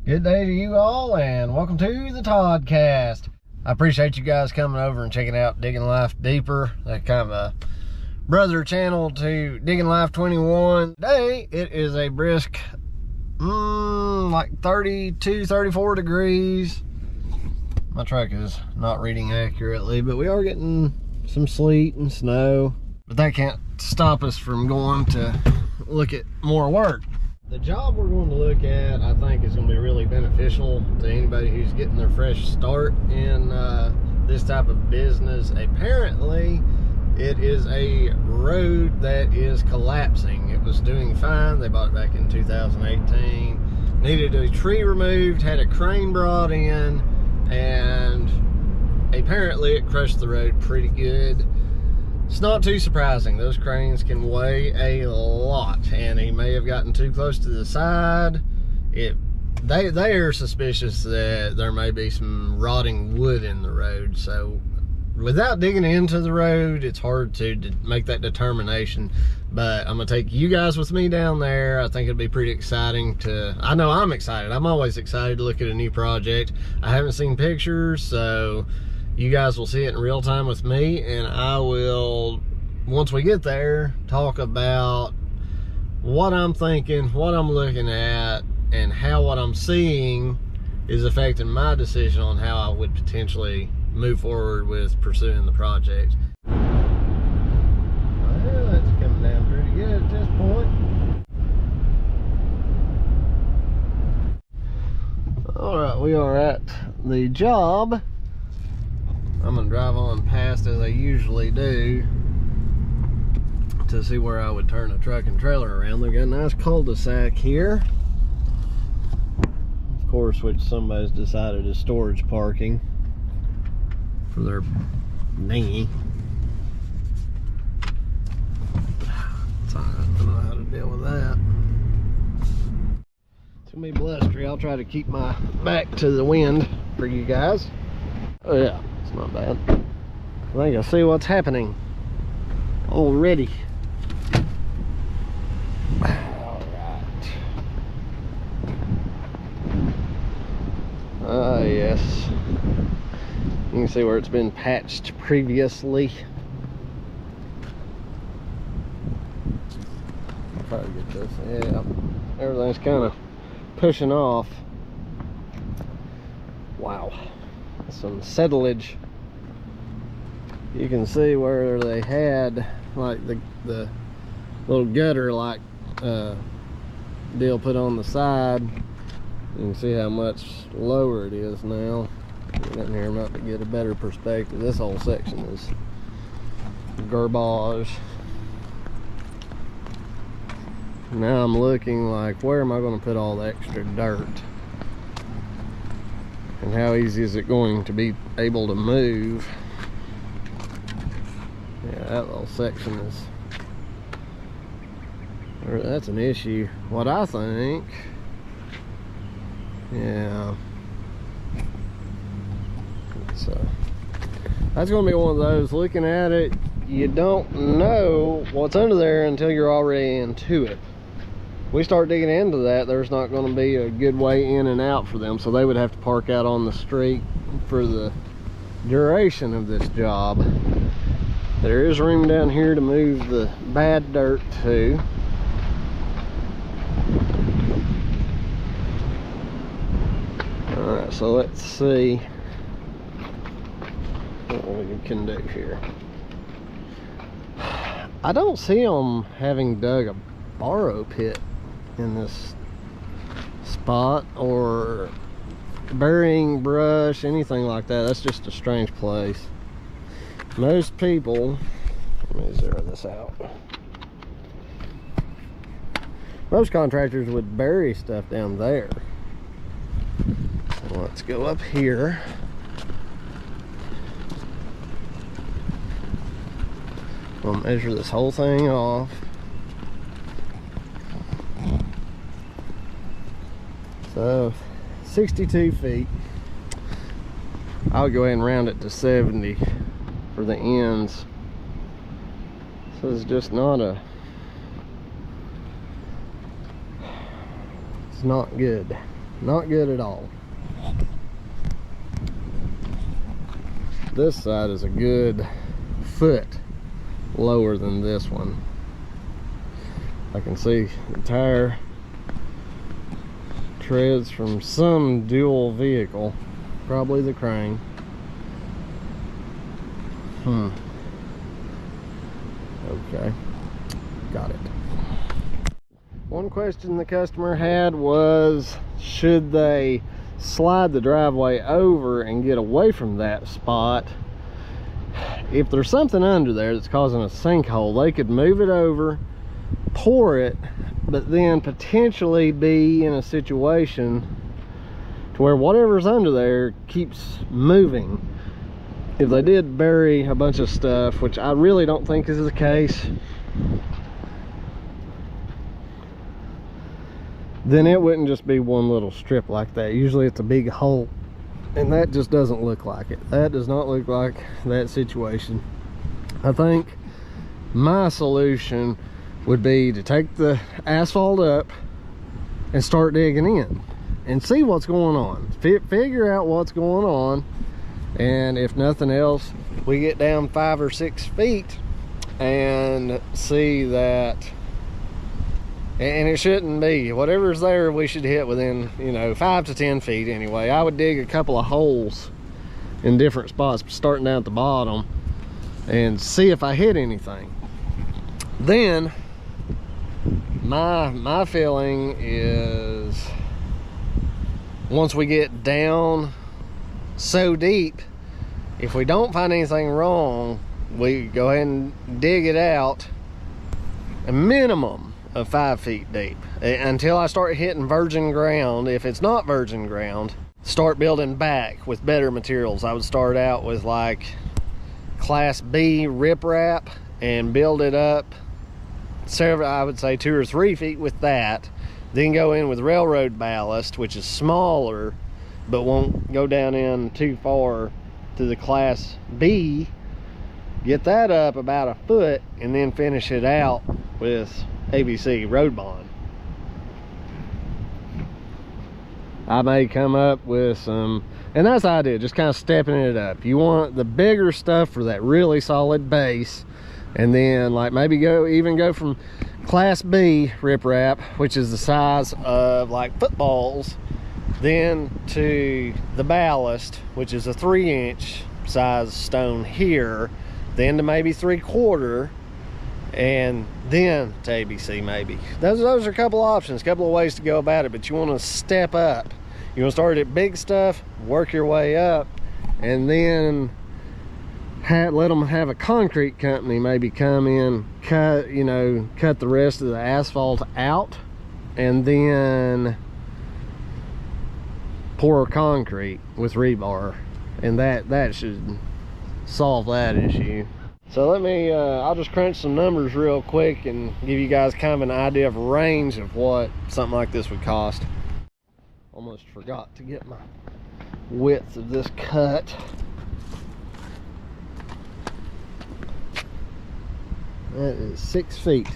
Good day to you all, and welcome to the Toddcast. I appreciate you guys coming over and checking out Digging Life Deeper, that kind of a brother channel to Digging Life 21. Today, it is a brisk, like 32, 34 degrees. My truck is not reading accurately, but we are getting some sleet and snow. But that can't stop us from going to look at more work. The job we're going to look at, I think, is going to be really beneficial to anybody who's getting their fresh start in this type of business. Apparently, it is a road that is collapsing. It was doing fine. They bought it back in 2018. Needed a tree removed, had a crane brought in, and apparently it crushed the road pretty good. It's not too surprising. Those cranes can weigh a lot, and he may have gotten too close to the side. They are suspicious that there may be some rotting wood in the road. So without digging into the road, it's hard to make that determination. But I'm gonna take you guys with me down there. I think it'll be pretty exciting I know I'm excited. I'm always excited to look at a new project. I haven't seen pictures, so you guys will see it in real time with me, and I will, once we get there, talk about what I'm thinking, what I'm looking at, and how what I'm seeing is affecting my decision on how I would potentially move forward with pursuing the project. Well, that's coming down pretty good at this point. All right, we are at the job. I'm gonna drive on past as I usually do to see where I would turn a truck and trailer around. They've got a nice cul-de-sac here, of course, which somebody's decided is storage parking for their dinghy. So I don't know how to deal with that. It's gonna be blustery. I'll try to keep my back to the wind for you guys. Oh yeah. It's not bad. I think I see what's happening already. All right. Ah, yes. You can see where it's been patched previously. I'll try to get this. Yeah, everything's kind of pushing off. Wow. Some settlage. You can see where they had like the little gutter like deal put on the side. You can see how much lower it is now. Get in here about to get a better perspective. This whole section is garbage. Now I'm looking like, where am I going to put all the extra dirt? And how easy is it going to be able to move? Yeah, that little section is, that's an issue. What I think, yeah. So that's going to be one of those, looking at it, you don't know what's under there until you're already into it. We start digging into that, there's not going to be a good way in and out for them, so they would have to park out on the street for the duration of this job. There is room down here to move the bad dirt to. Alright, so let's see what we can do here. I don't see them having dug a borrow pit in this spot, or burying brush, anything like that. That's just a strange place. Most people, let me zero this out. Most contractors would bury stuff down there. So let's go up here. We'll measure this whole thing off. So 62 feet. I'll go ahead and round it to 70 for the ends. So it's just not it's not good. Not good at all. This side is a good foot lower than this one. I can see the tire treads from some dual vehicle, probably the crane. Okay, got it. One question the customer had was, should they slide the driveway over and get away from that spot? If there's something under there that's causing a sinkhole, they could move it over, pour it, but then potentially be in a situation to where whatever's under there keeps moving. If they did bury a bunch of stuff, which I really don't think is the case, then it wouldn't just be one little strip like that. Usually it's a big hole, and that just doesn't look like it. That does not look like that situation. I think my solution would be to take the asphalt up and start digging in and see what's going on. Figure out what's going on, and if nothing else, we get down 5 or 6 feet and see that. And it shouldn't be, whatever's there we should hit within, you know, 5 to 10 feet anyway. I would dig a couple of holes in different spots, starting down at the bottom, and see if I hit anything. Then my feeling is, once we get down so deep, if we don't find anything wrong, we go ahead and dig it out a minimum of 5 feet deep until I start hitting virgin ground. If it's not virgin ground, start building back with better materials. I would start out with like class B riprap and build it up several, I would say 2 or 3 feet with that, then go in with railroad ballast, which is smaller but won't go down in too far, to the class B, get that up about a foot, and then finish it out with ABC road bond. I may come up with some, and that's the idea, just kind of stepping it up. You want the bigger stuff for that really solid base, and then like maybe go from class B riprap, which is the size of like footballs, then to the ballast, which is a 3-inch size stone here, then to maybe 3/4, and then to ABC maybe. Those are a couple options, a couple of ways to go about it, but you want to step up. You want to start at big stuff, work your way up, and then let them have a concrete company maybe come in, cut the rest of the asphalt out, and then pour concrete with rebar, and that should solve that issue. So let me I'll just crunch some numbers real quick and give you guys kind of an idea of range of what something like this would cost. Almost forgot to get my width of this cut. That is 6 feet.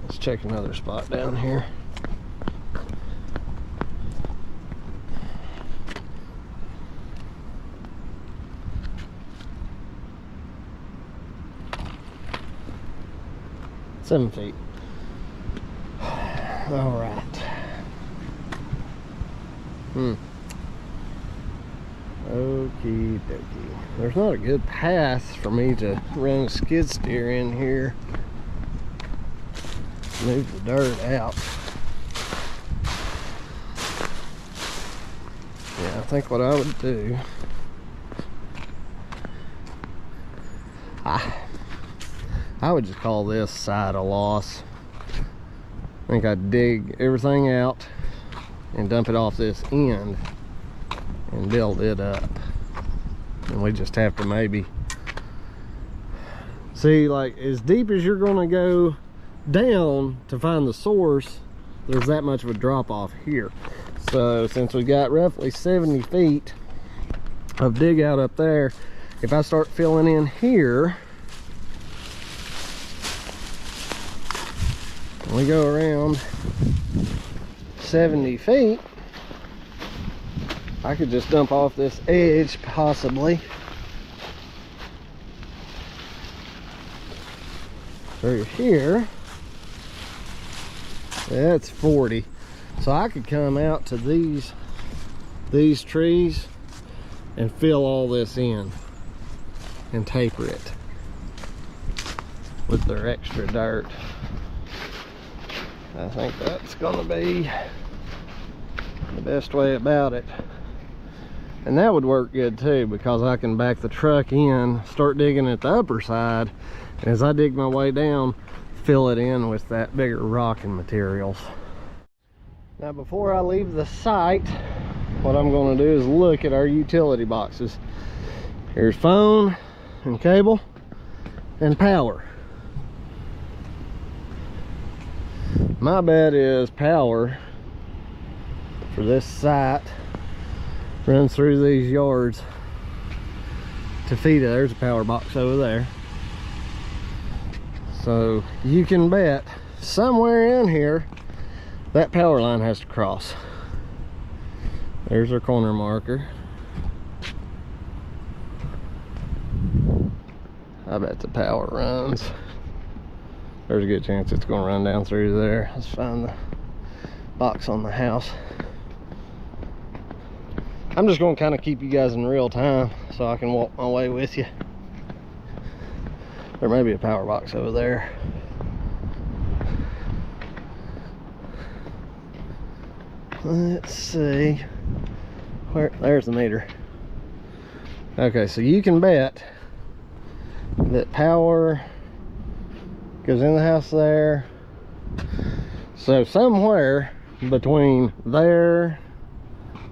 Let's check another spot down here. Seven feet. All right. Okie dokie. There's not a good path for me to run a skid steer in here. Move the dirt out. Yeah, I think what I would do, I would just call this side a loss. I think I'd dig everything out and dump it off this end and build it up. And we just have to maybe see, like, as deep as you're gonna go down to find the source, there's that much of a drop off here. So since we got roughly 70 feet of dig out up there, if I start filling in here, we go around 70 feet, I could just dump off this edge possibly through here. That's 40. So I could come out to these trees and fill all this in and taper it with their extra dirt. I think that's gonna be the best way about it. And that would work good too, because I can back the truck in, start digging at the upper side, and as I dig my way down, fill it in with that bigger rock and materials. Now before I leave the site, what I'm going to do is look at our utility boxes. Here's phone and cable and power. My bet is power for this site runs through these yards to feed it. There's a power box over there. So you can bet somewhere in here that power line has to cross. There's our corner marker. I bet the power runs. There's a good chance it's going to run down through there. Let's find the box on the house. I'm just going to kind of keep you guys in real time so I can walk my way with you. There may be a power box over there. Let's see. There's the meter. Okay, so you can bet that power goes in the house there. So somewhere between there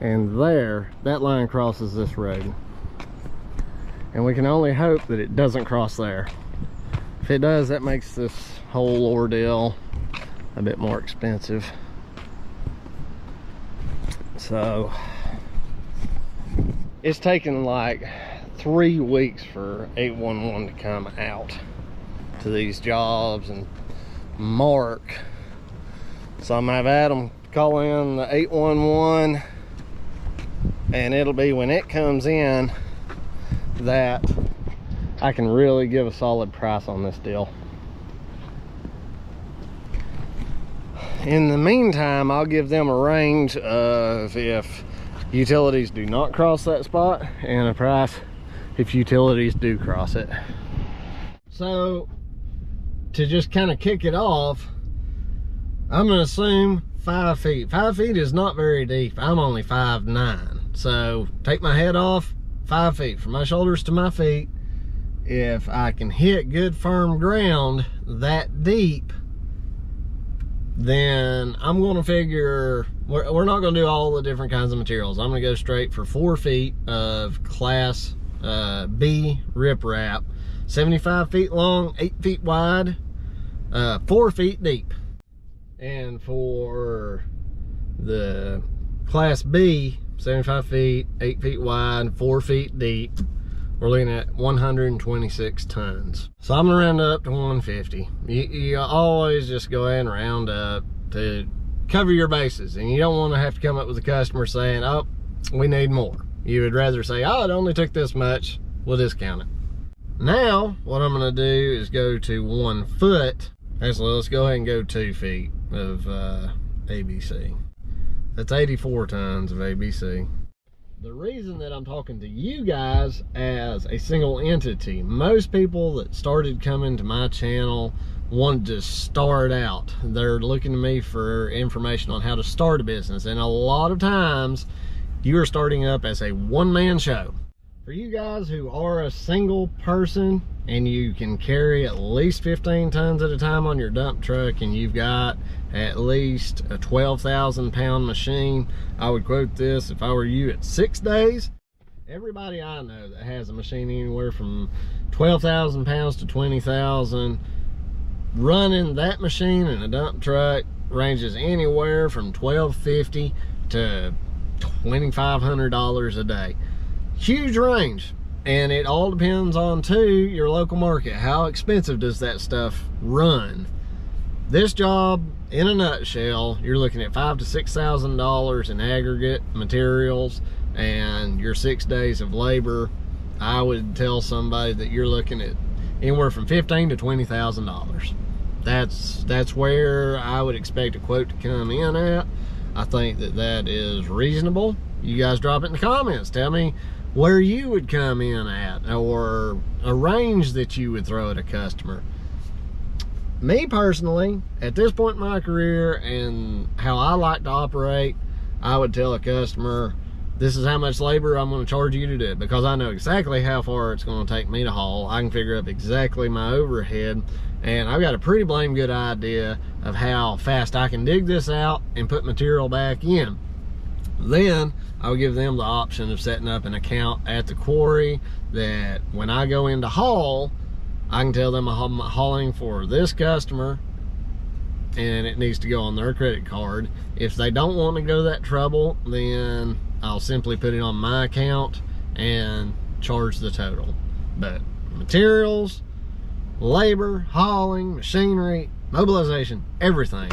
and there, that line crosses this road. And we can only hope that it doesn't cross there. If it does, that makes this whole ordeal a bit more expensive. So it's taken like 3 weeks for 811 to come out to these jobs and mark. So I'm gonna have Adam call in the 811, and it'll be when it comes in that I can really give a solid price on this deal. In the meantime, I'll give them a range of if utilities do not cross that spot, and a price if utilities do cross it. So to just kind of kick it off, I'm gonna assume 5 feet. 5 feet is not very deep. I'm only 5'9". So take my head off, 5 feet from my shoulders to my feet. If I can hit good firm ground that deep, then I'm going to figure we're not going to do all the different kinds of materials. I'm going to go straight for 4 feet of class B riprap, 75 feet long, 8 feet wide, 4 feet deep. And for the class B, 75 feet, 8 feet wide, 4 feet deep, we're looking at 126 tons. So I'm gonna round up to 150. You always just go ahead and round up to cover your bases, and you don't want to have to come up with a customer saying, oh, we need more. You would rather say, oh, it only took this much, we'll discount it. Now what I'm gonna do is go to 1 foot. Actually, let's go ahead and go 2 feet of ABC. That's 84 tons of ABC. The reason that I'm talking to you guys as a single entity, most people that started coming to my channel wanted to start out. They're looking to me for information on how to start a business, and a lot of times you are starting up as a one-man show. For you guys who are a single person and you can carry at least 15 tons at a time on your dump truck, and you've got at least a 12,000 pound machine, I would quote this if I were you at 6 days. Everybody I know that has a machine anywhere from 12,000 pounds to 20,000, running that machine in a dump truck ranges anywhere from $1,250 to $2,500 a day. Huge range. And it all depends on too your local market. How expensive does that stuff run? This job, in a nutshell, you're looking at $5,000 to $6,000 in aggregate materials and your 6 days of labor, I would tell somebody that you're looking at anywhere from $15,000 to $20,000. That's where I would expect a quote to come in at. I think that is reasonable. You guys drop it in the comments. Tell me where you would come in at, or a range that you would throw at a customer. Me personally, at this point in my career and how I like to operate, I would tell a customer, this is how much labor I'm going to charge you to do it, because I know exactly how far it's going to take me to haul. I can figure up exactly my overhead, and I've got a pretty blame good idea of how fast I can dig this out and put material back in. Then I'll give them the option of setting up an account at the quarry that when I go in to haul, I can tell them I'm hauling for this customer and it needs to go on their credit card. If they don't want to go that trouble, then I'll simply put it on my account and charge the total. But materials, labor, hauling, machinery, mobilization, everything,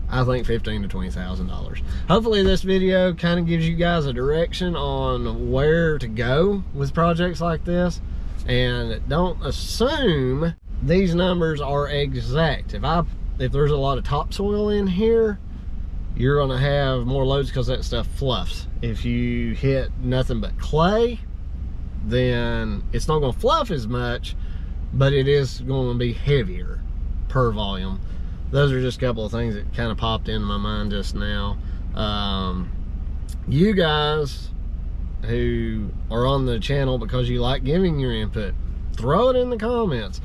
I think $15,000 to $20,000. Hopefully this video kind of gives you guys a direction on where to go with projects like this. And don't assume these numbers are exact. If there's a lot of topsoil in here, you're gonna have more loads because that stuff fluffs. If you hit nothing but clay, then it's not gonna fluff as much, but it is gonna be heavier per volume. Those are just a couple of things that kind of popped into my mind just now. You guys who are on the channel because you like giving your input, throw it in the comments.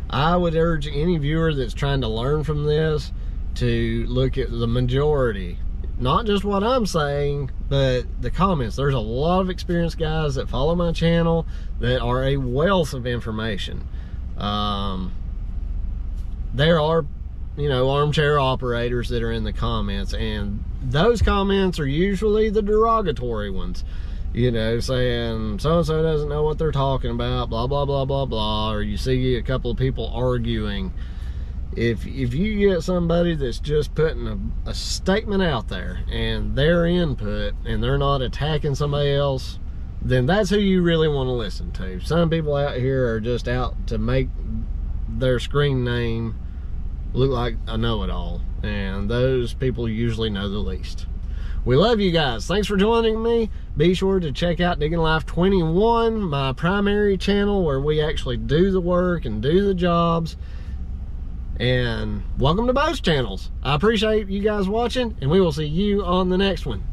I would urge any viewer that's trying to learn from this to look at the majority, not just what I'm saying, but the comments. There's a lot of experienced guys that follow my channel that are a wealth of information. There are, you know, armchair operators that are in the comments, and those comments are usually the derogatory ones. You know, saying so-and-so doesn't know what they're talking about, blah, blah, blah, blah, blah. Or you see a couple of people arguing. If you get somebody that's just putting a statement out there and their input, and they're not attacking somebody else, then that's who you really want to listen to. Some people out here are just out to make their screen name look like a know-it-all, and those people usually know the least. We love you guys. Thanks for joining me. Be sure to check out Digging Life 21, my primary channel where we actually do the work and do the jobs. And welcome to both channels. I appreciate you guys watching, and we will see you on the next one.